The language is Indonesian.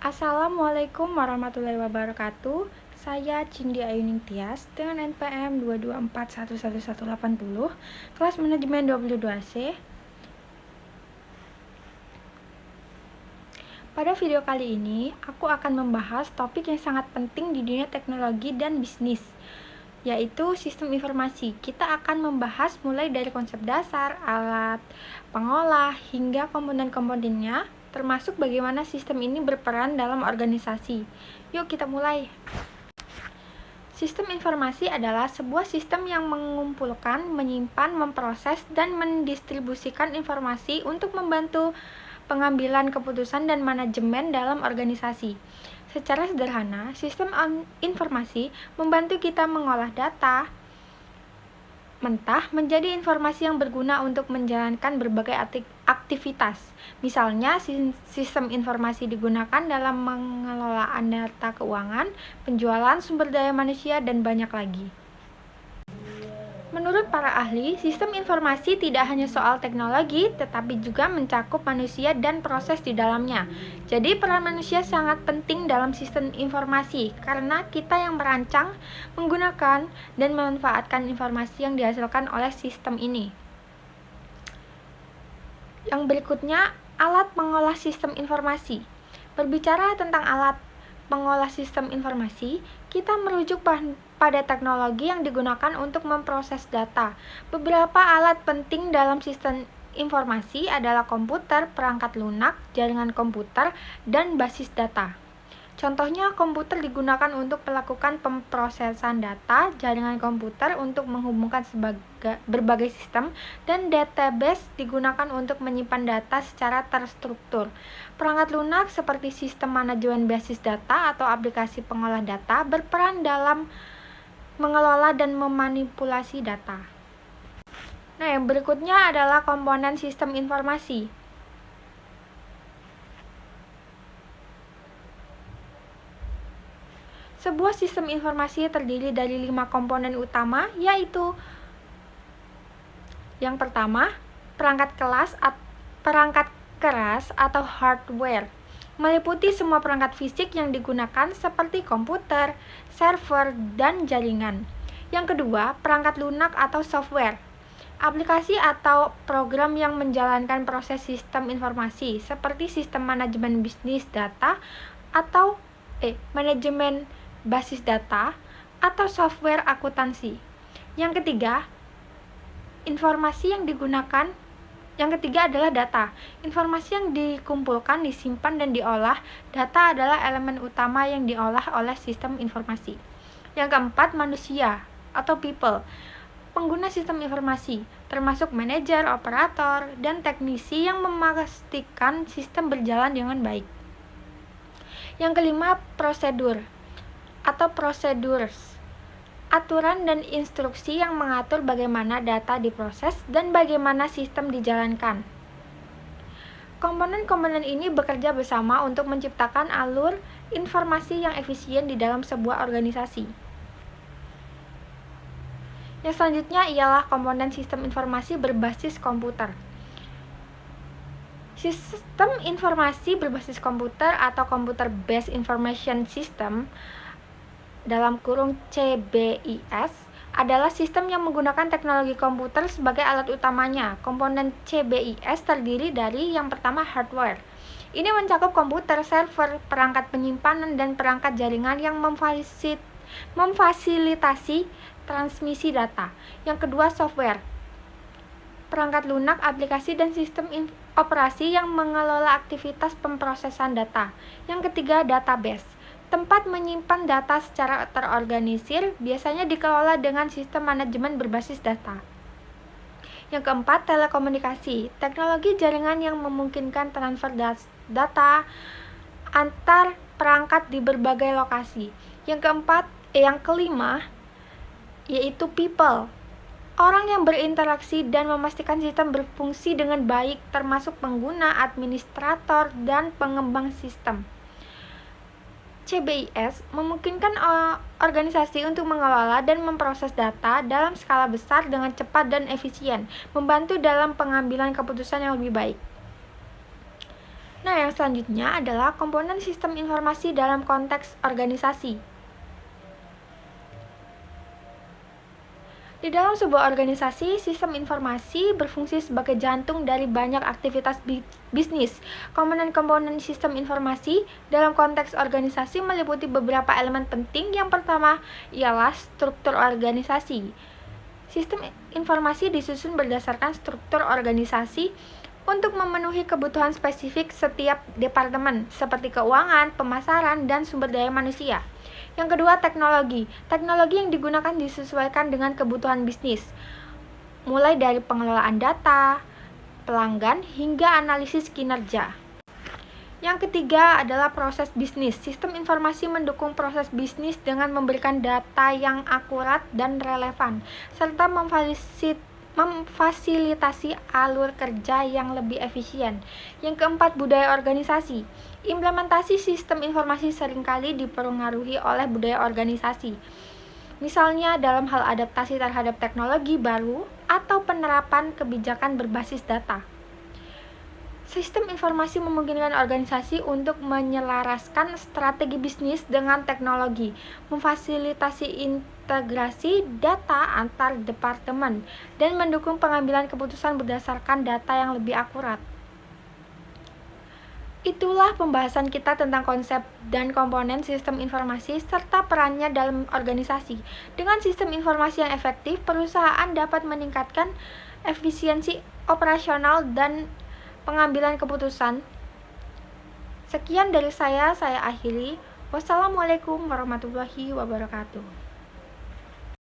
Assalamualaikum warahmatullahi wabarakatuh. Saya Cindy Ayuning Tias dengan NPM 2241180, kelas manajemen 22C. Pada video kali ini, aku akan membahas topik yang sangat penting di dunia teknologi dan bisnis, yaitu sistem informasi. Kita akan membahas mulai dari konsep dasar, alat, pengolah, hingga komponen-komponennya, termasuk bagaimana sistem ini berperan dalam organisasi. Yuk kita mulai. Sistem informasi adalah sebuah sistem yang mengumpulkan, menyimpan, memproses, dan mendistribusikan informasi untuk membantu pengambilan keputusan dan manajemen dalam organisasi. Secara sederhana, sistem informasi membantu kita mengolah data mentah menjadi informasi yang berguna untuk menjalankan berbagai aktivitas. Misalnya, sistem informasi digunakan dalam pengelolaan data keuangan, penjualan, sumber daya manusia, dan banyak lagi. Menurut para ahli, sistem informasi tidak hanya soal teknologi, tetapi juga mencakup manusia dan proses di dalamnya. Jadi, peran manusia sangat penting dalam sistem informasi, karena kita yang merancang, menggunakan, dan memanfaatkan informasi yang dihasilkan oleh sistem ini. Yang berikutnya, alat pengolah sistem informasi. Berbicara tentang alat pengolah sistem informasi, kita merujuk pada teknologi yang digunakan untuk memproses data. Beberapa alat penting dalam sistem informasi adalah komputer, perangkat lunak, jaringan komputer, dan basis data. Contohnya, komputer digunakan untuk melakukan pemrosesan data, jaringan komputer untuk menghubungkan berbagai sistem, dan database digunakan untuk menyimpan data secara terstruktur. Perangkat lunak seperti sistem manajemen basis data atau aplikasi pengolah data berperan dalam mengelola dan memanipulasi data. Nah, yang berikutnya adalah komponen sistem informasi. Sebuah sistem informasi terdiri dari 5 komponen utama, yaitu yang pertama, perangkat keras atau hardware, meliputi semua perangkat fisik yang digunakan seperti komputer, server, dan jaringan. Yang kedua, perangkat lunak atau software, aplikasi atau program yang menjalankan proses sistem informasi seperti sistem manajemen bisnis data atau manajemen basis data atau software akuntansi. Yang ketiga, Yang ketiga adalah data. Informasi yang dikumpulkan, disimpan, dan diolah. Data adalah elemen utama yang diolah oleh sistem informasi. Yang keempat, manusia atau people, pengguna sistem informasi, termasuk manajer, operator, dan teknisi yang memastikan sistem berjalan dengan baik. Yang kelima, prosedur atau procedures, aturan dan instruksi yang mengatur bagaimana data diproses dan bagaimana sistem dijalankan. Komponen-komponen ini bekerja bersama untuk menciptakan alur informasi yang efisien di dalam sebuah organisasi. Yang selanjutnya ialah komponen sistem informasi berbasis komputer. Sistem informasi berbasis komputer atau Computer Based Information System (CBIS) adalah sistem yang menggunakan teknologi komputer sebagai alat utamanya. Komponen CBIS terdiri dari yang pertama, hardware. Ini mencakup komputer, server, perangkat penyimpanan, dan perangkat jaringan yang memfasilitasi transmisi data. Yang kedua, software, perangkat lunak, aplikasi, dan sistem operasi yang mengelola aktivitas pemrosesan data. Yang ketiga, database, tempat menyimpan data secara terorganisir, biasanya dikelola dengan sistem manajemen berbasis data. Yang keempat, telekomunikasi, teknologi jaringan yang memungkinkan transfer data antar perangkat di berbagai lokasi. Yang kelima, yaitu people, orang yang berinteraksi dan memastikan sistem berfungsi dengan baik, termasuk pengguna, administrator, dan pengembang sistem. CBIS memungkinkan organisasi untuk mengelola dan memproses data dalam skala besar dengan cepat dan efisien, membantu dalam pengambilan keputusan yang lebih baik. Nah, yang selanjutnya adalah komponen sistem informasi dalam konteks organisasi. Di dalam sebuah organisasi, sistem informasi berfungsi sebagai jantung dari banyak aktivitas bisnis. Komponen-komponen sistem informasi dalam konteks organisasi meliputi beberapa elemen penting. Yang pertama ialah struktur organisasi. Sistem informasi disusun berdasarkan struktur organisasi untuk memenuhi kebutuhan spesifik setiap departemen, seperti keuangan, pemasaran, dan sumber daya manusia. Yang kedua, teknologi. Teknologi yang digunakan disesuaikan dengan kebutuhan bisnis, mulai dari pengelolaan data, pelanggan, hingga analisis kinerja. Yang ketiga adalah proses bisnis. Sistem informasi mendukung proses bisnis dengan memberikan data yang akurat dan relevan, serta memfasilitasi alur kerja yang lebih efisien. Yang keempat, budaya organisasi. Implementasi sistem informasi seringkali dipengaruhi oleh budaya organisasi. Misalnya dalam hal adaptasi terhadap teknologi baru atau penerapan kebijakan berbasis data. Sistem informasi memungkinkan organisasi untuk menyelaraskan strategi bisnis dengan teknologi, memfasilitasi integrasi data antar departemen, dan mendukung pengambilan keputusan berdasarkan data yang lebih akurat. Itulah pembahasan kita tentang konsep dan komponen sistem informasi serta perannya dalam organisasi. Dengan sistem informasi yang efektif, perusahaan dapat meningkatkan efisiensi operasional dan pengambilan keputusan. Sekian dari saya akhiri. Wassalamualaikum warahmatullahi wabarakatuh.